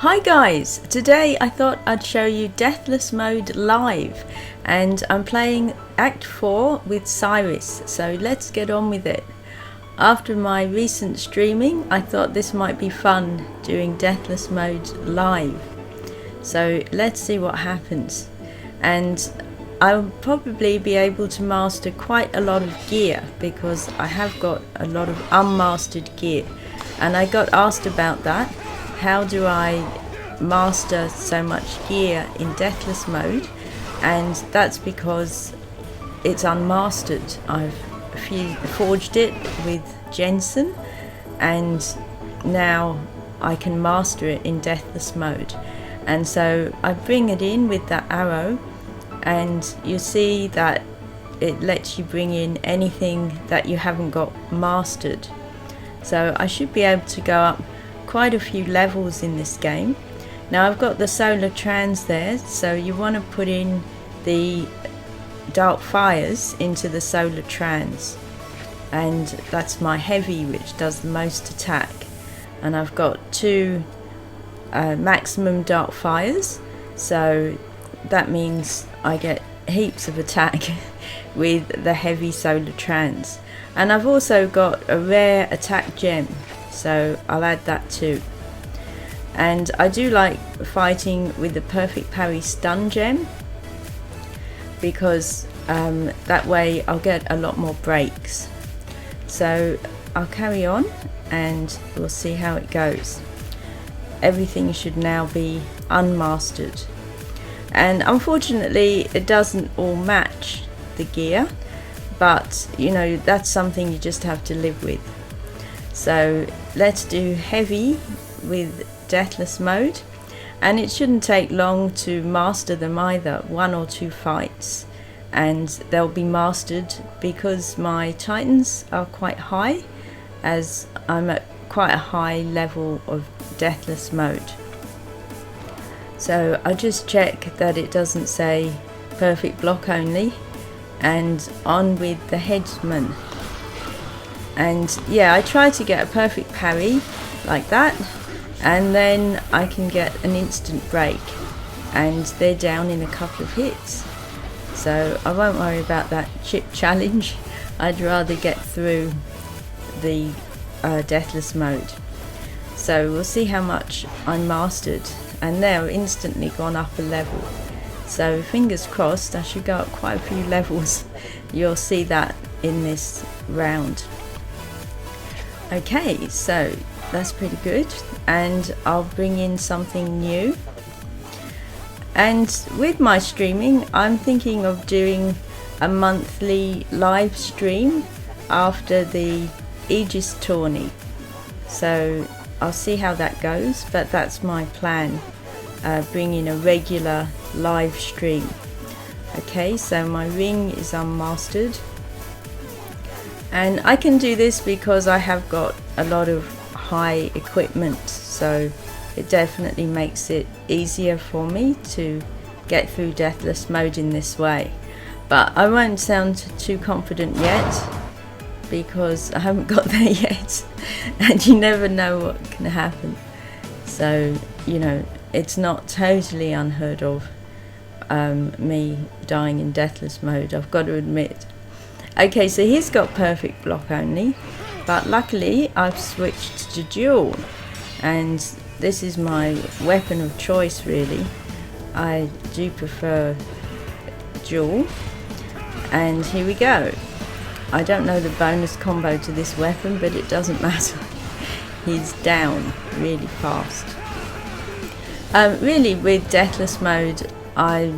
Hi guys, today I thought I'd show you Deathless mode live, and I'm playing Act 4 with Cyrus, so let's get on with it. After my recent streaming, I thought this might be fun doing Deathless mode live. So let's see what happens. And I'll probably be able to master quite a lot of gear because I have got a lot of unmastered gear. And I got asked about that. How do I master so much gear in Deathless mode? And that's because it's unmastered. I've forged it with Jensen, and now I can master it in Deathless mode. And so I bring it in with that arrow, and you see that it lets you bring in anything that you haven't got mastered. So I should be able to go up quite a few levels in this game. Now I've got the solar trans there, so you want to put in the dark fires into the solar trans, and that's my heavy, which does the most attack. And I've got two maximum dark fires, so that means I get heaps of attack with the heavy solar trans. And I've also got a rare attack gem, so I'll add that too. And I do like fighting with the perfect parry stun gem, because that way I'll get a lot more breaks. So I'll carry on and we'll see how it goes. Everything should now be unmastered, and unfortunately it doesn't all match the gear, but you know, that's something you just have to live with. So let's do heavy with Deathless mode, and it shouldn't take long to master them either, 1 or 2 fights, and they'll be mastered because my titans are quite high, as I'm at quite a high level of Deathless mode. So I just check that it doesn't say perfect block only, and on with the headsman. And yeah, I try to get a perfect parry like that, and then I can get an instant break, and they're down in a couple of hits. So I won't worry about that chip challenge. I'd rather get through the Deathless mode. So we'll see how much I mastered, and they're instantly gone up a level. So fingers crossed, I should go up quite a few levels. You'll see that in this round. Okay, so that's pretty good, and I'll bring in something new. And with my streaming, I'm thinking of doing a monthly live stream after the Aegis tourney. So I'll see how that goes, but that's my plan, bringing a regular live stream. Okay, so my ring is unmastered, and I can do this because I have got a lot of high equipment, so it definitely makes it easier for me to get through Deathless mode in this way. But I won't sound too confident yet because I haven't got there yet, and you never know what can happen. So you know, it's not totally unheard of, me dying in Deathless mode, I've got to admit. Okay, so he's got perfect block only, but luckily I've switched to dual, and this is my weapon of choice really. I do prefer dual, and here we go. I don't know the bonus combo to this weapon, but it doesn't matter. He's down really fast. Really with Deathless mode, I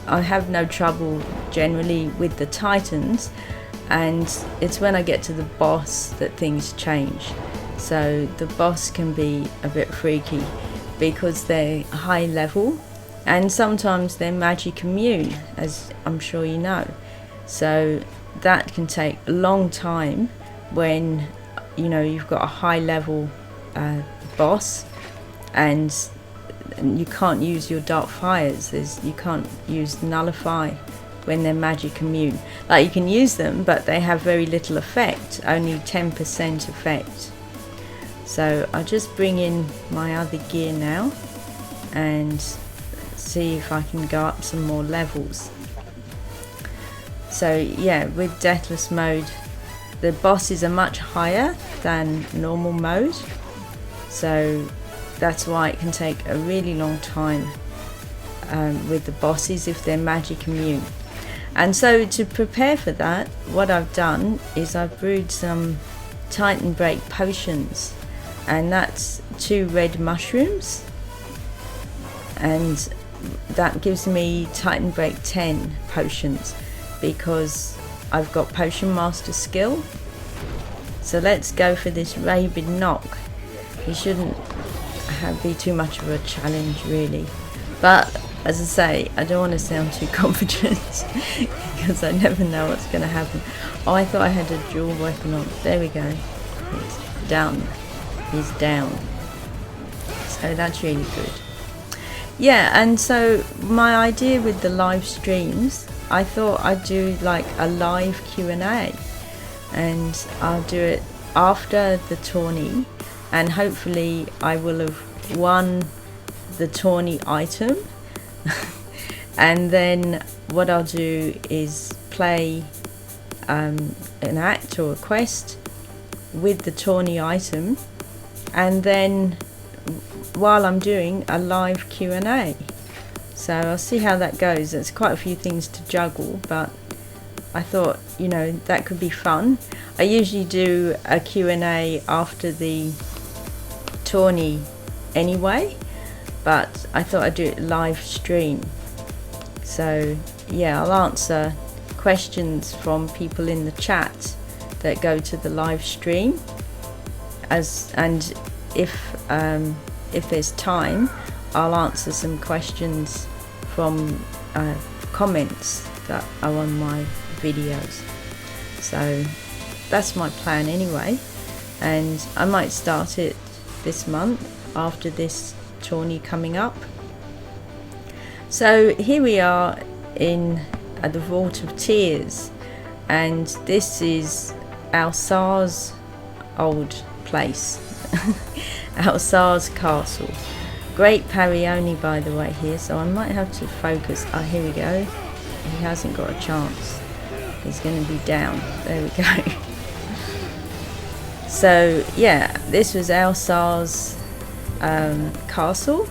have no trouble generally with the titans, and it's when I get to the boss that things change. So the boss can be a bit freaky because they're high level, and sometimes they're magic immune, as I'm sure you know. So that can take a long time when you know you've got a high level boss, and you can't use your dark fires. You can't use nullify when they're magic immune. Like, you can use them, but they have very little effect, only 10% effect. So I'll just bring in my other gear now and see if I can go up some more levels. So yeah, with Deathless mode, the bosses are much higher than normal mode, so that's why it can take a really long time with the bosses if they're magic immune. And so to prepare for that, what I've done is I've brewed some Titan Break potions, and that's 2 red mushrooms, and that gives me Titan Break 10 potions because I've got Potion Master skill. So let's go for this Rabid Knock. He shouldn't be too much of a challenge really, but as I say, I don't want to sound too confident because I never know what's going to happen. Oh, I thought I had a dual weapon on. There we go. He's down. He's down. So that's really good. Yeah, and so my idea with the live streams, I thought I'd do like a live Q&A, and I'll do it after the tourney, and hopefully I will have won the tourney item. And then what I'll do is play an act or a quest with the tourney item, and then while I'm doing a live Q&A. So I'll see how that goes. There's quite a few things to juggle, but I thought, you know, that could be fun. I usually do a Q&A after the tourney anyway, but I thought I'd do it live stream. So yeah, I'll answer questions from people in the chat that go to the live stream, and if there's time, I'll answer some questions from comments that are on my videos. So that's my plan anyway, and I might start it this month after this tourney coming up. So here we are in the Vault of Tears, and this is Alsar's old place. Alsar's castle. Great Parioni, by the way, here, so I might have to focus. Oh, here we go. He hasn't got a chance. He's going to be down. There we go. So yeah, this was Alsar's castle,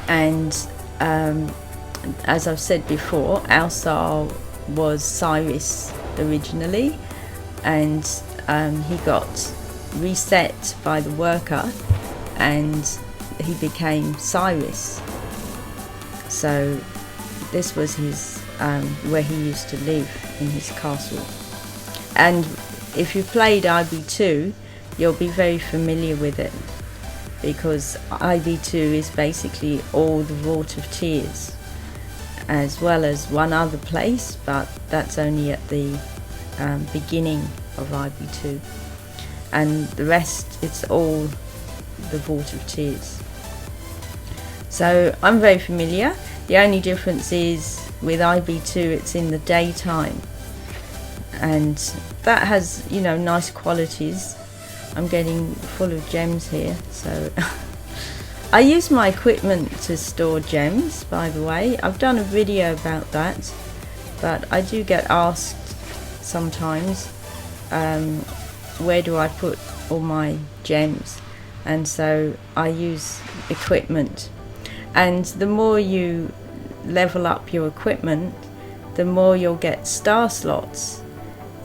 and as I've said before, Alsar was Cyrus originally, and he got reset by the worker and he became Cyrus. So this was his where he used to live, in his castle. And if you played IB2, you'll be very familiar with it, because IB2 is basically all the Vault of Tears, as well as one other place, but that's only at the beginning of IB2, and the rest, it's all the Vault of Tears. So I'm very familiar. The only difference is with IB2 it's in the daytime, and that has, you know, nice qualities. I'm getting full of gems here, so I use my equipment to store gems, by the way. I've done a video about that, but I do get asked sometimes where do I put all my gems, and so I use equipment. And the more you level up your equipment, the more you'll get star slots,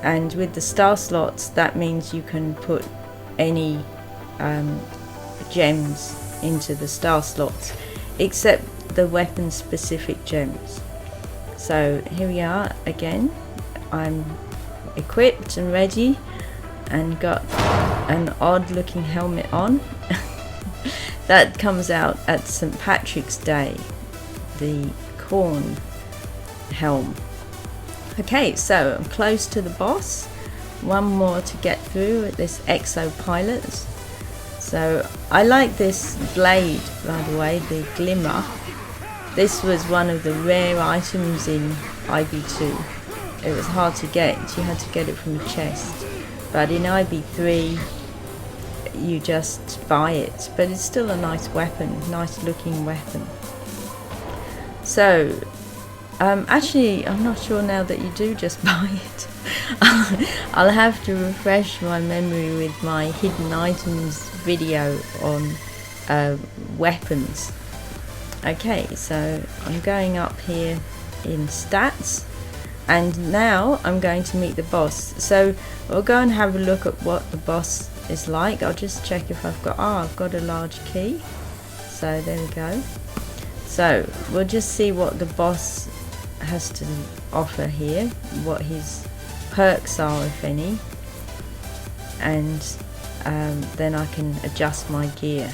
and with the star slots that means you can put any gems into the star slots, except the weapon specific gems. So here we are again. I'm equipped and ready, and got an odd looking helmet on. That comes out at St. Patrick's Day, the corn helm. Okay, so I'm close to the boss. One more to get through at this exopilot. So I like this blade, by the way, the Glimmer. This was one of the rare items in IB2. It was hard to get. You had to get it from a chest. But in IB3 you just buy it, but it's still a nice weapon, nice looking weapon. So actually I'm not sure now that you do just buy it. I'll have to refresh my memory with my hidden items video on weapons. Okay, so I'm going up here in stats, and now I'm going to meet the boss. So we'll go and have a look at what the boss is like. I'll just check if I've got, I've got a large key, so there we go. So we'll just see what the boss has to offer here, what his perks are, if any, and then I can adjust my gear.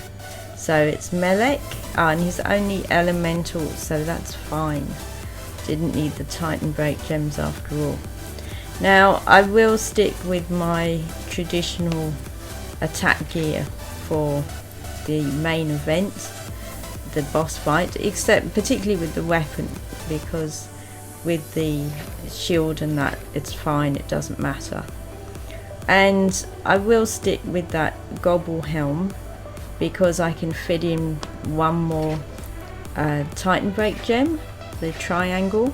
So it's Melek, and he's only elemental, so that's fine. Didn't need the Titan Break gems after all. Now I will stick with my traditional attack gear for the main event, the boss fight, except particularly with the weapon, because with the shield and that, it's fine, it doesn't matter. And I will stick with that gobble helm because I can fit in one more Titan Break gem, the triangle,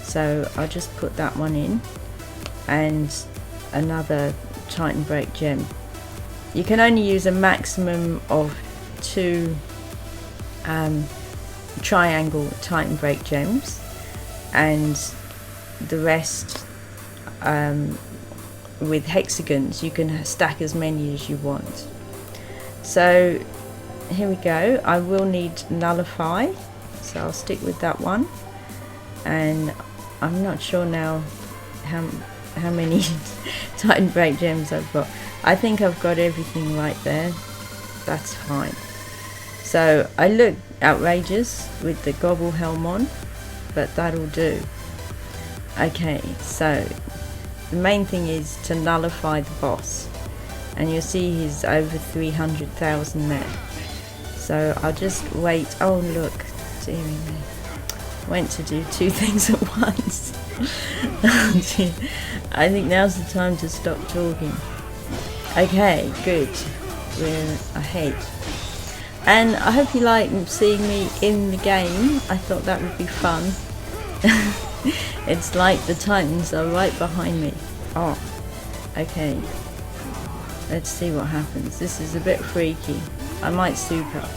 so I'll just put that one in, and another Titan Break gem. You can only use a maximum of 2 triangle Titan Break gems, and the rest with hexagons. You can stack as many as you want. So here we go. I will need nullify, so I'll stick with that one, and I'm not sure now how many Titan Break gems I've got. I think I've got everything right there. That's fine. So I look outrageous with the gobble helm on, but that'll do. Okay, so the main thing is to nullify the boss, and you'll see he's over 300,000 there. So I'll just wait. Oh look, dearie me, went to do 2 things at once. I think now's the time to stop talking. Okay, good, we're ahead. And I hope you like seeing me in the game. I thought that would be fun. It's like the Titans are right behind me. Oh, okay. Let's see what happens. This is a bit freaky. I might super.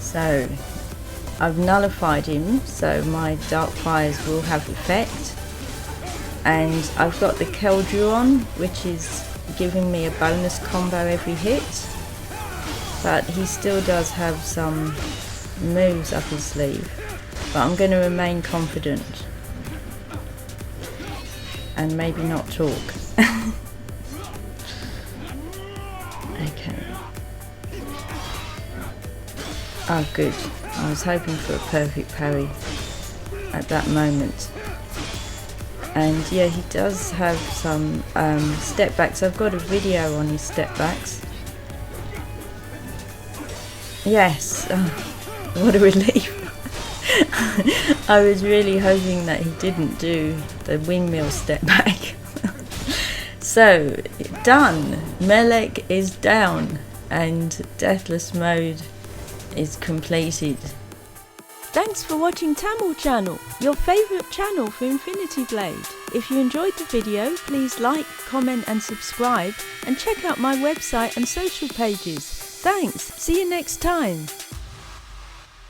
So, I've nullified him, so my dark fires will have effect. And I've got the Keldron, which is giving me a bonus combo every hit. But he still does have some moves up his sleeve. But I'm going to remain confident and maybe not talk. Okay. Oh good, I was hoping for a perfect parry at that moment. And yeah, he does have some step backs. I've got a video on his step backs. Yes, oh, what a relief. I was really hoping that he didn't do the windmill step back. So, done. Melek is down and Deathless mode is completed. Thanks for watching tamLChannel, your favourite channel for Infinity Blade. If you enjoyed the video, please like, comment and subscribe, and check out my website and social pages. Thanks, see you next time.